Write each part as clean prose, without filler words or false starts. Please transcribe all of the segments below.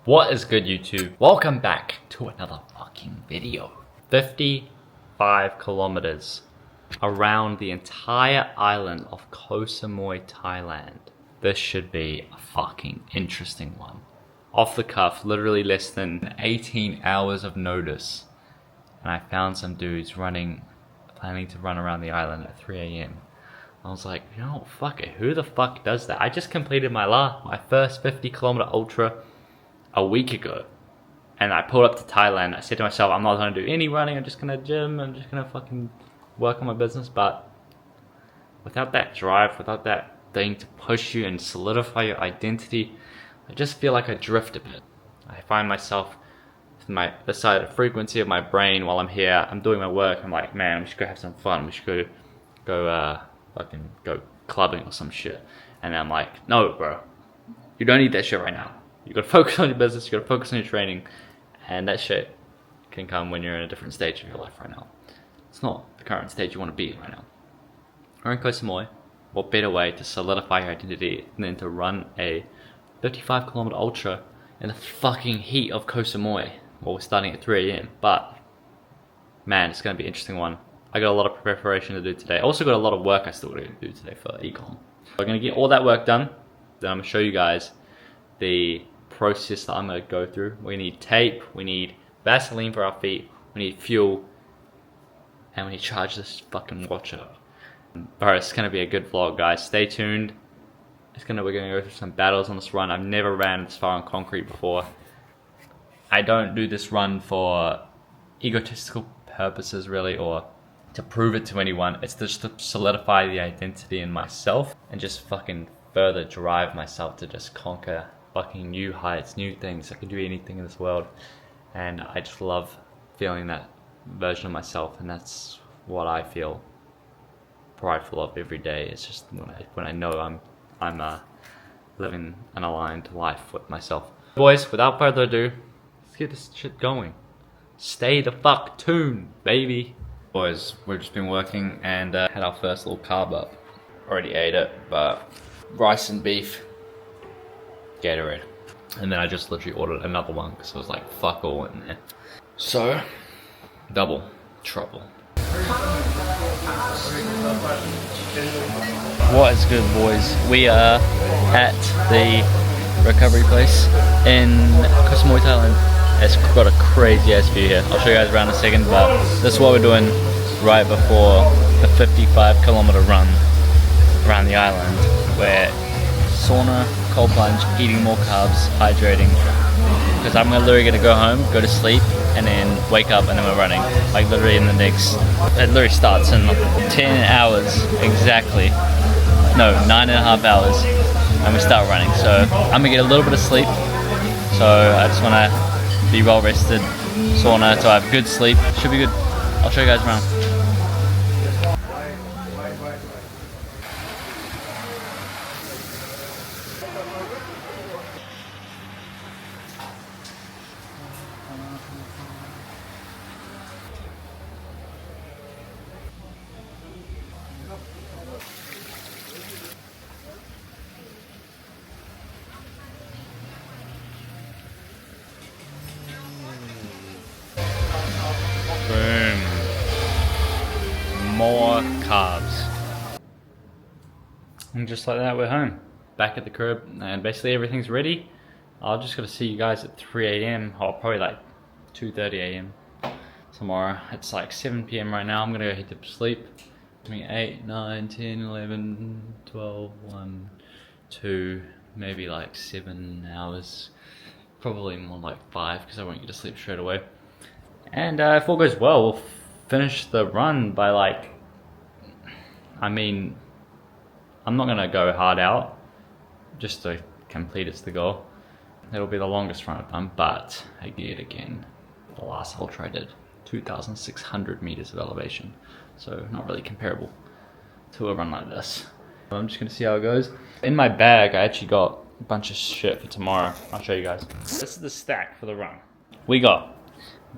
What is good, YouTube? Welcome back to another fucking video. 55 kilometers around the entire island of Koh Samui, Thailand. This should be a fucking interesting one. Off the cuff, literally less than 18 hours of notice. And I found some dudes planning to run around the island at 3 a.m. I was like, you know, fuck it, who the fuck does that? I just completed my first 50 kilometer ultra a week ago, and I pulled up to Thailand. I said to myself, I'm not going to do any running, I'm just going to gym, I'm just going to fucking work on my business. But without that drive, without that thing to push you and solidify your identity, I just feel like I drift a bit. I find myself the side of frequency of my brain while I'm here, I'm doing my work, I'm like, man, we should go have some fun, we should go clubbing or some shit. And I'm like, no bro, you don't need that shit right now. You gotta focus on your business, you gotta focus on your training, and that shit can come when you're in a different stage of your life right now. It's not the current stage you want to be in right now. We're in Koh Samui. What better way to solidify your identity than to run a 55 kilometer ultra in the fucking heat of Koh Samui? Well, we're starting at 3 a.m, but man, it's gonna be an interesting one. I got a lot of preparation to do today. I also got a lot of work I still gotta do today for econ. We're gonna get all that work done, then I'm gonna show you guys the process that I'm going to go through. We need tape, we need Vaseline for our feet, we need fuel, and we need to charge this fucking watch up. Bro, it's going to be a good vlog, guys. Stay tuned. We're going to go through some battles on this run. I've never ran this far on concrete before. I don't do this run for egotistical purposes really, or to prove it to anyone. It's just to solidify the identity in myself and just fucking further drive myself to just conquer fucking new heights, new things. I can do anything in this world, and I just love feeling that version of myself, and that's what I feel prideful of every day. It's just when I know I'm living an aligned life with myself. Boys, without further ado, let's get this shit going. Stay the fuck tuned, baby. Boys, we've just been working and had our first little carb up. Already ate it, but rice and beef, Gatorade. And then I just literally ordered another one because it was like fuck all in there. So, double trouble. What is good, boys? We are at the recovery place in Koh Samui, Thailand. It's got a crazy ass view here. I'll show you guys around in a second, but this is what we're doing right before the 55 kilometer run around the island, where sauna, cold plunge, eating more carbs, hydrating, because I'm literally gonna go home, go to sleep, and then wake up and then we're running. Like literally in the next, it literally starts in 10 hours exactly. No, 9.5 hours, and we start running. So I'm gonna get a little bit of sleep. So I just wanna be well rested, sauna, so I have good sleep. Should be good. I'll show you guys around. Boom. More carbs. And just like that, we're home. Back at the crib, and basically everything's ready. I'll just gotta see you guys at 3 a.m. or probably like 2:30 a.m. tomorrow. It's like 7 p.m. right now. I'm gonna go hit to sleep. 8, 9, 10, 11, 12, 1, 2, maybe like 7 hours. Probably more like 5 because I won't get to sleep straight away. And if all goes well, we'll finish the run by like, I'm not gonna go hard out, just to complete it's the goal. It'll be the longest run I've done, but again, the last ultra I did, 2,600 meters of elevation. So not really comparable to a run like this. I'm just gonna see how it goes. In my bag, I actually got a bunch of shit for tomorrow. I'll show you guys. This is the stack for the run. We got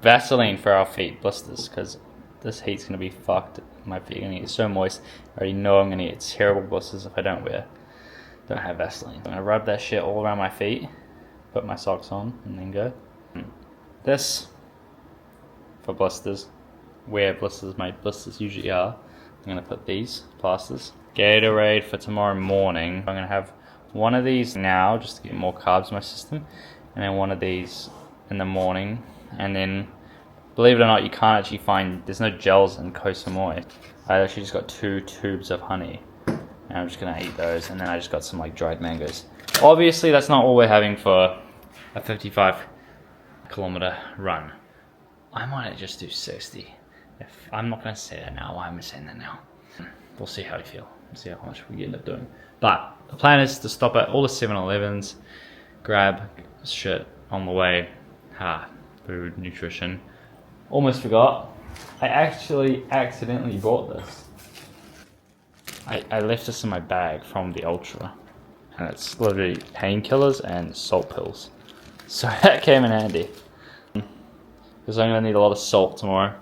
Vaseline for our feet, blisters, because this heat's gonna be fucked. My feet are gonna get so moist. I already know I'm gonna get terrible blisters if I don't have Vaseline. I'm gonna rub that shit all around my feet. put my socks on and then go. This, for blisters, where my blisters usually are, I'm going to put these plasters. Gatorade for tomorrow morning. I'm going to have one of these now just to get more carbs in my system, and then one of these in the morning. And then, believe it or not, you can't actually find, there's no gels in Koh Samui. I actually just got 2 tubes of honey, and I'm just going to eat those. And then I just got some like dried mangoes. Obviously that's not all we're having for a 55-kilometer run. I might just do 60. If I'm not going to say that now, why am I saying that now? We'll see how we feel. We'll see how much we end up doing. But the plan is to stop at all the 7-Elevens, grab shit on the way. Food, nutrition. Almost forgot. I actually accidentally bought this. I left this in my bag from the Ultra. And it's literally painkillers and salt pills. So that came in handy. Because I'm going to need a lot of salt tomorrow.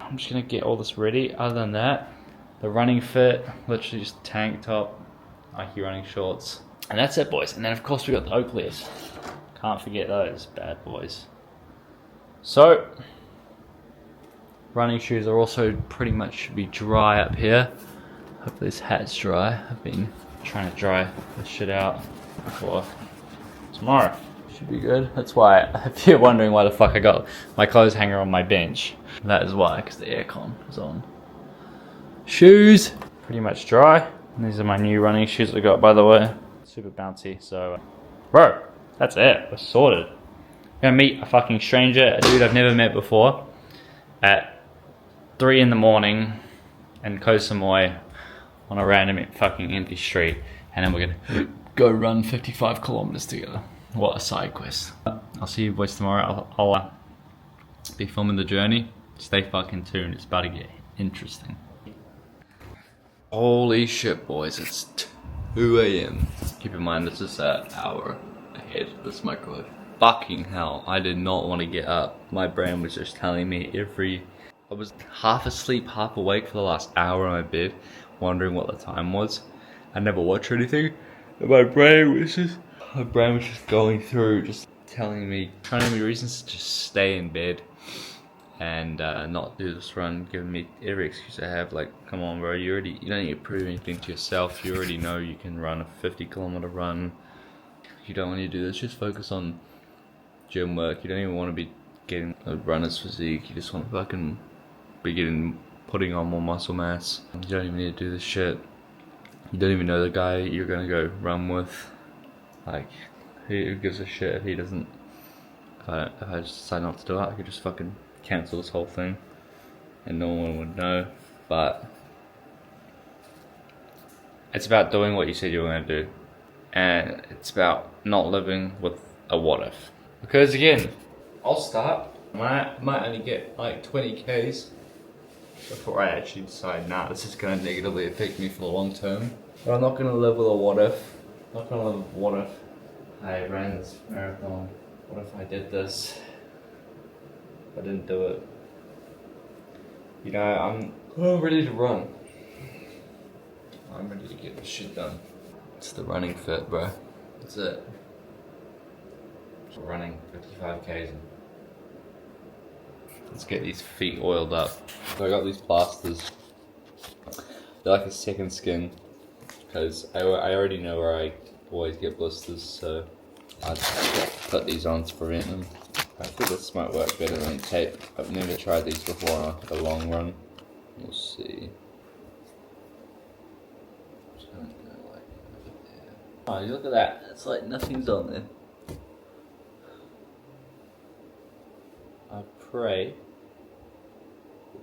I'm just going to get all this ready. Other than that, the running fit, literally just tank top, Nike running shorts. And that's it, boys. And then of course we got the Oakleys. Can't forget those bad boys. So, running shoes are also pretty much should be dry up here. Hopefully this hat's dry. I've been trying to dry this shit out for tomorrow. Should be good. That's why, if you're wondering why the fuck I got my clothes hanger on my bench, that is why, because the aircon is on. Shoes, pretty much dry. And these are my new running shoes I got, by the way. Super bouncy, so, bro, that's it. We're sorted. I'm gonna meet a fucking stranger, a dude I've never met before, at 3 in the morning in Koh Samui on a random fucking empty street, and then we're gonna go run 55 kilometers together. What a side quest. I'll see you boys tomorrow. I'll be filming the journey. Stay fucking tuned. It's about to get interesting. Holy shit, boys. It's 2 a.m. Keep in mind, this is an hour ahead of this microwave. Fucking hell. I did not want to get up. My brain was just telling me I was half asleep, half awake for the last hour in my bed, wondering what the time was. I never watched anything. And my brain was just going through, just telling me reasons to just stay in bed and not do this run, giving me every excuse I have. Like, come on, bro, you don't need to prove anything to yourself. You already know you can run a 50-kilometer run. You don't want to do this. Just focus on gym work. You don't even want to be getting a runner's physique. You just want to fucking be putting on more muscle mass. You don't even need to do this shit. You don't even know the guy you're gonna go run with. Like, who gives a shit if he doesn't? If I just decide not to do it, I could just fucking cancel this whole thing, and no one would know. But it's about doing what you said you were gonna do, and it's about not living with a what if. Because again, I'll start. I might only get like 20 Ks before I actually decide, nah, this is gonna negatively affect me for the long term. But I'm not gonna live with a what if. I'm not gonna live with what if I ran this marathon. What if I did this? I didn't do it. You know, I'm ready to run. I'm ready to get this shit done. It's the running fit, bro. That's it. Just running 55 Ks. Let's get these feet oiled up. So I got these plasters. They're like a second skin, because I already know where I always get blisters, so I just put these on to prevent them. I think this might work better than tape. I've never tried these before on a long run. We'll see. Oh, look at that. It's like nothing's on there. I pray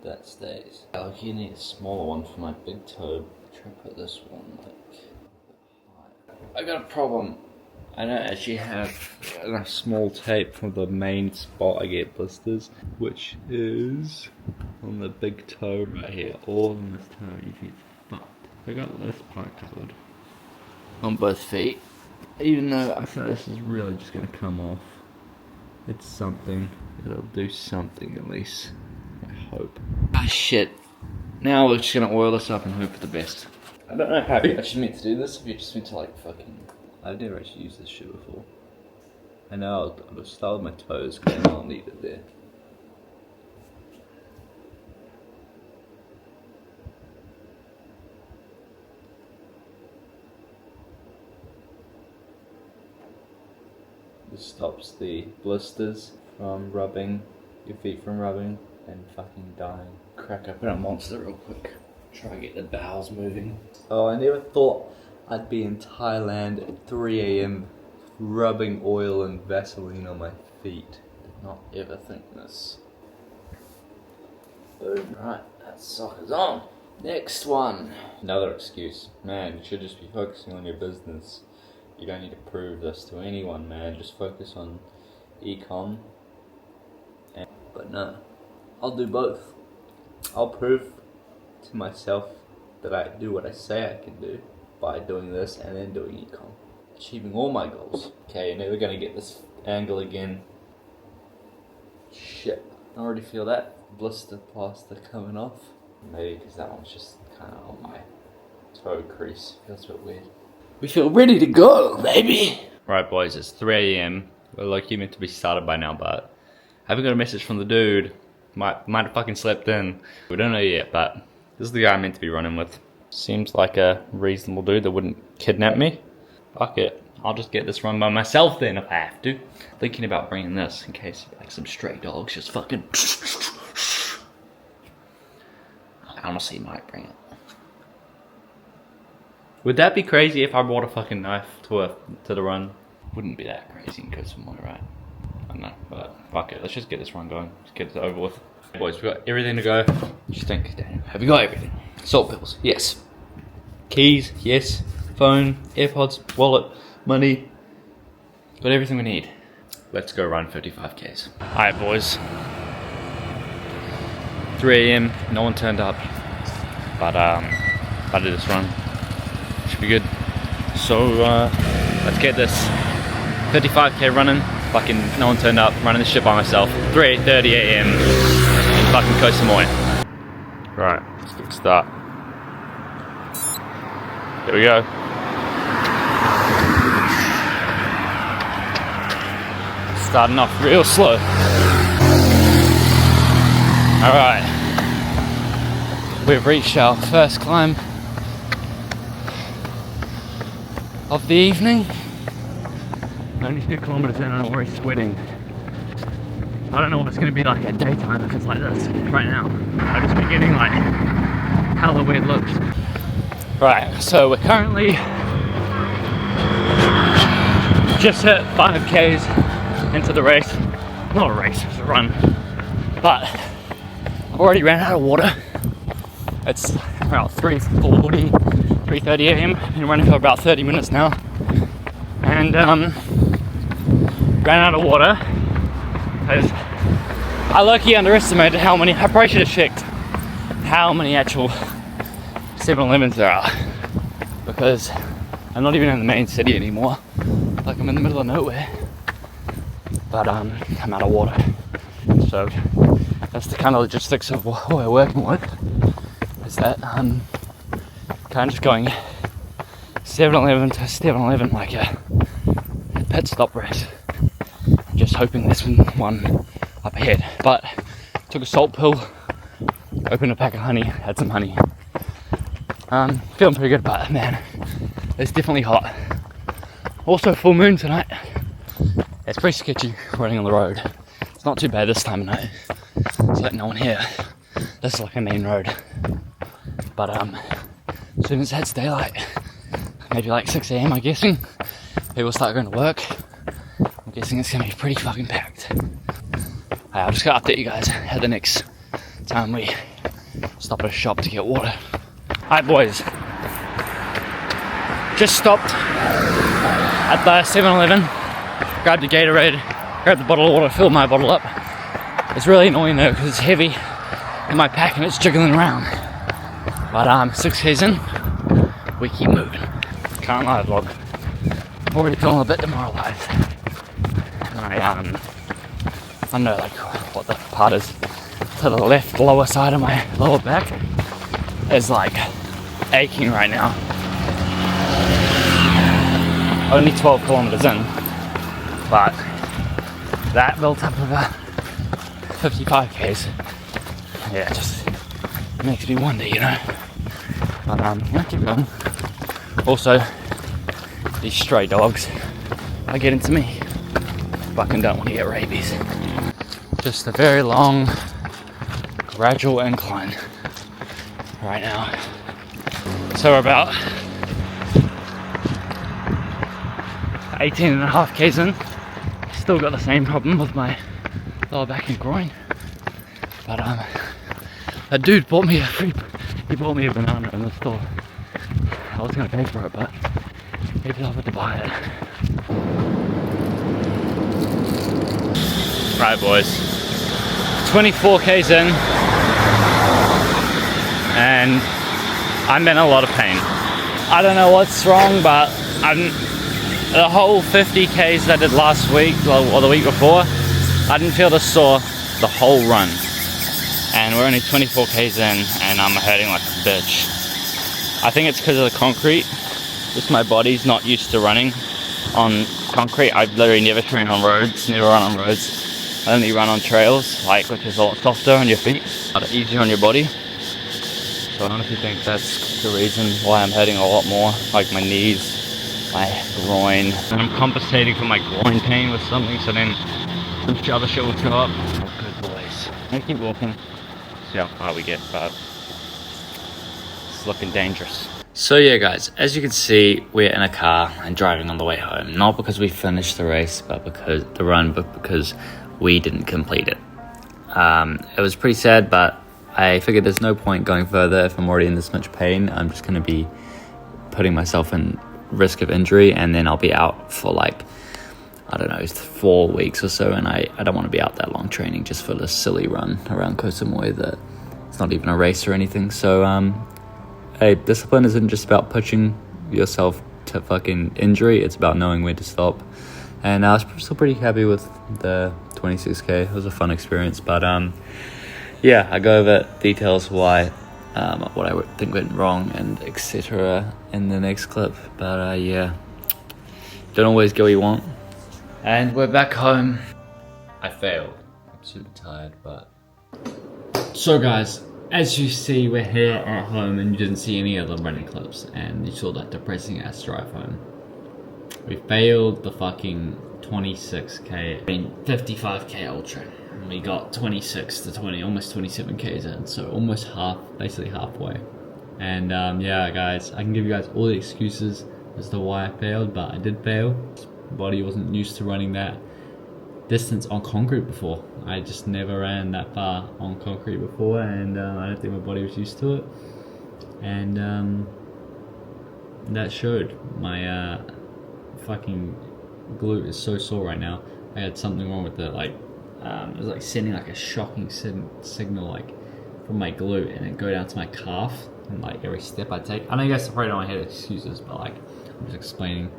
that stays. Oh, you need a smaller one for my big toe. Try to put this one like high. I got a problem. I don't actually have enough small tape for the main spot I get blisters, which is on the big toe right here. All on this toe, you get fucked. I got this part covered on both feet, even though I feel this is really just gonna come off. It's something. It'll do something at least. I hope. Ah, shit. Now we're just gonna oil this up and hope for the best. I don't know how you actually meant to do this, if you're just meant to like fucking... I've never actually used this shit before. I know I'll start with my toes because I'll need it there. This stops the blisters from rubbing, your feet from rubbing and fucking dying. Crack open a Monster real quick. Try to get the bowels moving. Oh, I never thought I'd be in Thailand at 3 AM rubbing oil and Vaseline on my feet. Did not ever think this. Boom. Right, that soccer's on. Next one. Another excuse. Man, you should just be focusing on your business. You don't need to prove this to anyone, man. Just focus on econ. But no, I'll do both. I'll prove to myself that I do what I say I can do by doing this and then doing econ. Achieving all my goals. Okay, you're never gonna get this angle again. Shit, I already feel that blister plaster coming off. Maybe because that one's just kind of on my toe crease. Feels a bit weird. We feel ready to go, baby! Right, boys, it's 3 AM. We're lucky meant to be started by now, but I haven't got a message from the dude. Might have fucking slept in. We don't know yet, but this is the guy I'm meant to be running with. Seems like a reasonable dude that wouldn't kidnap me. Fuck it. I'll just get this run by myself then if I have to. Thinking about bringing this in case like some stray dogs just fucking... I honestly might bring it. Would that be crazy if I brought a fucking knife to the run? Wouldn't be that crazy in Koh Samui, right? I don't know, but fuck it. Let's just get this run going. Let's get it over with. Boys, we got everything to go. Just think, Daniel, have you got everything? Salt pills, yes. Keys, yes. Phone, AirPods, wallet, money. Got everything we need. Let's go run 55Ks. Alright, boys. 3 AM, no one turned up. But I did this run. Should be good. So let's get this 55K running. Fucking no one turned up, running this shit by myself. 3:30 AM in fucking Koh Samui. Right, let's get a start. Here we go. Starting off real slow. Alright. We've reached our first climb of the evening. Only 2 kilometers in and I'm already sweating. I don't know what it's going to be like at daytime if it's like this right now. I've just been getting like hella weird looks. Right, so we're currently just hit 5Ks into the race. Not a race, it's a run. But I've already ran out of water. It's about 3:30 AM. Been running for about 30 minutes now. And ran out of water because I lucky underestimated how many, I probably should have checked how many actual 7-Elevens there are, because I'm not even in the main city anymore, like I'm in the middle of nowhere, but I'm out of water. So that's the kind of logistics of what we're working with, is that kind of just going 7-Eleven to 7-Eleven like a pit stop race. Just hoping there's one up ahead. But took a salt pill, opened a pack of honey, had some honey. Feeling pretty good, but man, it's definitely hot. Also full moon tonight. It's pretty sketchy running on the road. It's not too bad this time of night. It's like no one here. This is like a main road. But as soon as it's daylight, maybe like 6 AM I'm guessing, people start going to work. I'm guessing it's going to be pretty fucking packed. I'll just gotta update you guys at the next time we stop at a shop to get water. Alright boys, just stopped at the 7-Eleven, grabbed a Gatorade, grabbed the bottle of water, filled my bottle up. It's really annoying though because it's heavy in my pack and it's jiggling around. But 6K's in, we keep moving. Can't lie vlog. I'm already feeling a bit demoralised. I know like what the part is to the left lower side of my lower back is like aching right now. Only 12 kilometers in, but that built up about 55 Ks. Yeah, it just makes me wonder, you know. But yeah, keep going. Also, these stray dogs are getting to me. Fucking don't want to get rabies. Just a very long, gradual incline right now. So we're about 18.5 Ks in. Still got the same problem with my lower back and groin. But a dude bought me he bought me a banana in the store. I was gonna pay for it, but he did offer to buy it. Right, boys. 24 Ks in, and I'm in a lot of pain. I don't know what's wrong, but the whole 50 Ks I did last week or the week before, I didn't feel the sore the whole run. And we're only 24 Ks in, and I'm hurting like a bitch. I think it's because of the concrete. Just my body's not used to running on concrete. I've literally never trained on roads, never run on roads. I only run on trails, which is a lot softer on your feet, a lot easier on your body. So I honestly think that's the reason why I'm hurting a lot more, like my knees, my groin. And I'm compensating for my groin pain with something, so then some other shit will show up. Oh, good boys. I'm gonna keep walking, see how far we get, but it's looking dangerous. So yeah guys, as you can see, we're in a car and driving on the way home. Not because we finished the race, but because we didn't complete it. It was pretty sad, but I figured there's no point going further if I'm already in this much pain. I'm just gonna be putting myself in risk of injury, and then I'll be out for like, I don't know, 4 weeks or so, and I don't want to be out that long training just for this silly run around Koh Samui that it's not even a race or anything. So hey, discipline isn't just about pushing yourself to fucking injury, it's about knowing when to stop. And I was still pretty happy with the 26K. It was a fun experience, but yeah, I go over details why, what I think went wrong and etc. in the next clip. But yeah, don't always get what you want. And we're back home. I failed. I'm super tired, but so guys, as you see, we're here at home, and you didn't see any of the running clips, and you saw that depressing ass drive home. We failed the fucking 26K, 55K ultra. We got 26 to 20, almost 27 Ks in, so almost half, basically halfway. And yeah guys, I can give you guys all the excuses as to why I failed, but I did fail. My body wasn't used to running that distance on concrete before. I just never ran that far on concrete before, and I don't think my body was used to it. And that showed. My fucking glute is so sore right now. I had something wrong with it, like it was like sending like a shocking signal like from my glute, and it go down to my calf, and like every step I take. I know you guys probably don't have excuses, but like I'm just explaining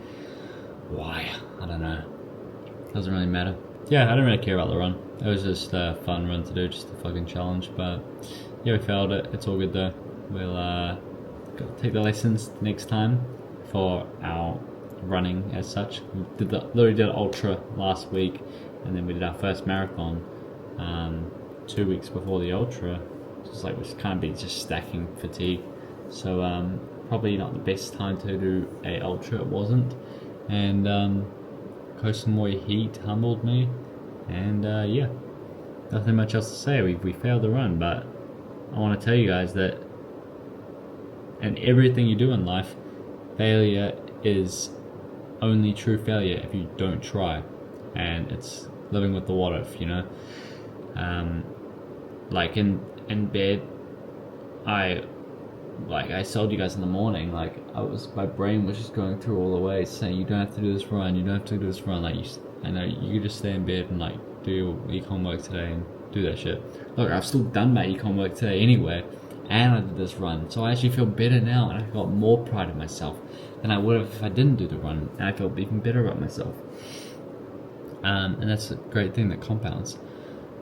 why. I don't know, doesn't really matter. Yeah, I don't really care about the run. It was just a fun run to do, just a fucking challenge. But yeah, we failed it. It's all good though. We'll take the lessons next time for our running as such. We literally did an ultra last week, and then we did our first marathon 2 weeks before the ultra. Just like we're kind of be just stacking fatigue. So probably not the best time to do a ultra. It wasn't, and Koh Samui heat humbled me, and yeah, nothing much else to say. We failed the run, but I want to tell you guys that in everything you do in life, failure is only true failure if you don't try, and it's living with the what if, you know. Like in bed, I told you guys in the morning, like my brain was just going through all the ways saying, you don't have to do this run, you don't have to do this run, like I know you could just stay in bed and like do your econ work today and do that shit. Look, I've still done my econ work today anyway, and I did this run, so I actually feel better now, and I got more pride in myself than I would have if I didn't do the run, and I feel even better about myself. And that's a great thing that compounds.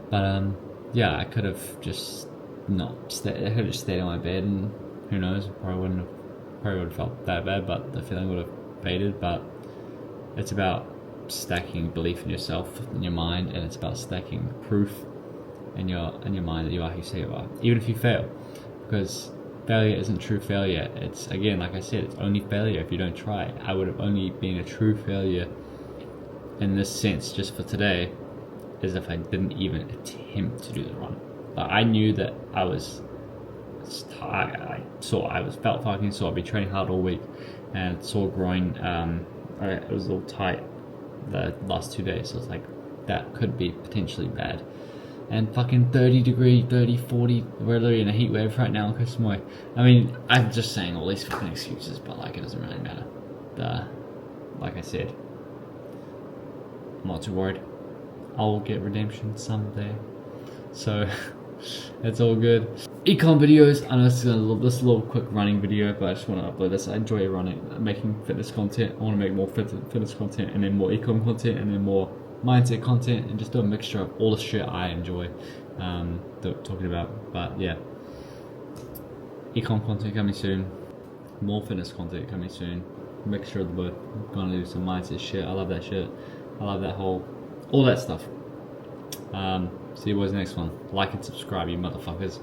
But yeah, I could have just I could have just stayed on my bed, and who knows, probably would have felt that bad, but the feeling would have faded. But it's about stacking belief in yourself, in your mind, and it's about stacking proof in your mind that you are who you say you are, even if you fail, because failure isn't true failure. It's, again, like I said, it's only failure if you don't try. I would have only been a true failure in this sense just for today is if I didn't even attempt to do the run. Like, I knew that I was tired. I felt fucking sore. I'd been training hard all week and sore groin. It was a little tight the last 2 days, so it's like that could be potentially bad. And fucking 30, 40, we're literally in a heat wave right now in Koh Samui. I mean, I'm just saying all these fucking excuses, but like, it doesn't really matter. Like I said, I'm not too worried. I'll get redemption someday. So it's all good. Econ videos. I know this is a little quick running video, but I just want to upload this. I enjoy running, making fitness content. I want to make more fitness content, and then more econ content, and then more mindset content, and just do a mixture of all the shit I enjoy talking about. But yeah, econ content coming soon, more fitness content coming soon, mixture of the both. I'm gonna do some mindset shit. I love that shit. I love that all that stuff. See you boys next one. Like and subscribe, you motherfuckers.